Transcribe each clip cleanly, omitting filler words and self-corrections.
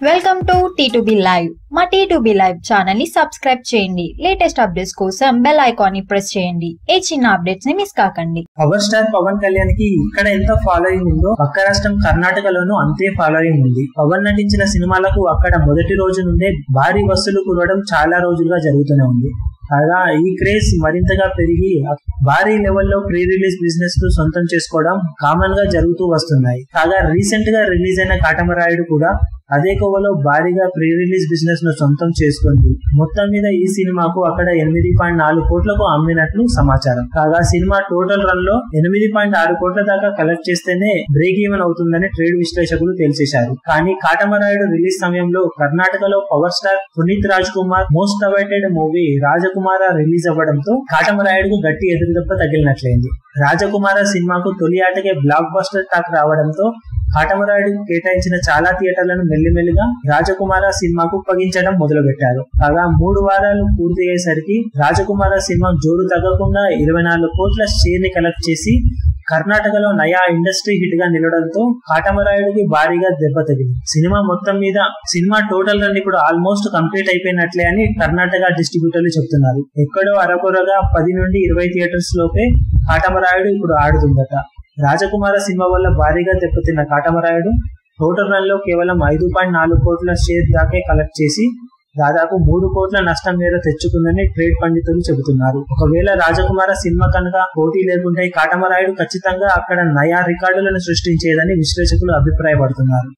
Welcome to T2B live. మా T2B live channel ని subscribe చేయండి. లేటెస్ట్ అప్డేట్స్ కోసం బెల్ ఐకాన్ ని ప్రెస్ చేయండి. ఏ చిన్న అప్డేట్స్ ని మిస్ కాకండి. పవర్ స్టార్ పవన్ కళ్యాణ్ కి ఇక్కడ ఎంత ఫాలోయింగ్ ఉందో పక్క రాష్ట్రం కర్ణాటకలోనూ అంతే ఫాలోయింగ్ ఉంది. పవన్ నటించిన సినిమాలకు అక్కడ మొదటి రోజు నుండే భారీ వసూలు కురవడం చాలా రోజులుగా జరుగుతూనే ఉంది. కాగా ఈ క్రేజ్ మరింతగా పెరిగి భారీ లెవెల్లో ప్రీ రిలీజ్ బిజినెస్ ను సొంతం చేసుకోవడం కామన్ గా జరుగుతూ వస్తున్నాయి. కాగా రీసెంట్ గా రిలీజ్ అయిన కాటమరాయుడు కూడా అదే కోవలో భారీగా ప్రీ రిలీజ్ బిజినెస్ ను సొంతం చేసుకుంది. మొత్తం మీద ఈ సినిమాకు అక్కడ 8.4 కోట్లకు అమ్మినట్లు సమాచారం. కాగా సినిమా టోటల్ రన్ లో 8.6 కోట్ల దాకా కలెక్ట్ చేస్తేనే బ్రేక్ ఈవెన్ అవుతుందని ట్రేడ్ విశ్లేషకులు తేల్చేశారు. కానీ కాటమరాయుడు రిలీజ్ సమయంలో కర్ణాటకలో power star Puneeth Raj Kumar most awaited movie Rajakumara release అవ్వడంతో కాటమరాయుడుకు గట్టి ఎదురుదెబ్బ తగిలినట్లయింది. రాజకుమార సినిమాకు తొలి ఆటకే బ్లాక్ బస్టర్ టాక్ రావడంతో కాటమరాయుడికి కేటాయించిన చాలా థియేటర్లను మెల్లిమెల్లిగా రాజకుమార సినిమాకు పగించడం మొదలు పెట్టారు. కాగా 3 వారాలు పూర్తి అయ్యేసరికి రాజకుమార సినిమా జోరు తగ్గకుండా 24 కోట్ల షేర్ ని కలెక్ట్ చేసి కర్ణాటకలో నయా ఇండస్ట్రీ హిట్ గా నిలవడంతో కాటమరాయుడికి భారీగా దెబ్బ తగిలింది. సినిమా టోటల్ రన్ ఇప్పుడు ఆల్మోస్ట్ కంప్లీట్ అయిపోయినట్లే అని కర్ణాటక డిస్ట్రిబ్యూటర్లు చెప్తున్నారు. ఎక్కడో అరకొరగా 10 నుండి 20 థియేటర్స్ లోపే కాటమరాయుడు ఇప్పుడు ఆడుతుందట. రాజకుమార సినిమా వల్ల భారీగా దెబ్బతిన్న కాటమరాయుడు టోటల్ రన్ లో కేవలం 5.4 కోట్ల షేర్ దాకే కలెక్ట్ చేసి దాదాపు 3 కోట్ల నష్టం మేర తెచ్చుకుందని ట్రేడ్ పండితులు చెబుతున్నారు. ఒకవేళ రాజకుమార సినిమా కనుక పోటీ లేకుంటే కాటమరాయుడు ఖచ్చితంగా అక్కడ నయా రికార్డులను సృష్టించేదని విశ్లేషకులు అభిప్రాయపడుతున్నారు.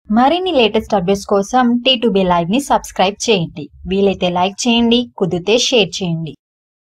మరిన్ని లేటెస్ట్ అప్డేట్స్ కోసం T2B లైవ్ ని సబ్స్క్రైబ్ చేయండి. వీలైతే లైక్ చేయండి, కుదిరితే షేర్ చేయండి.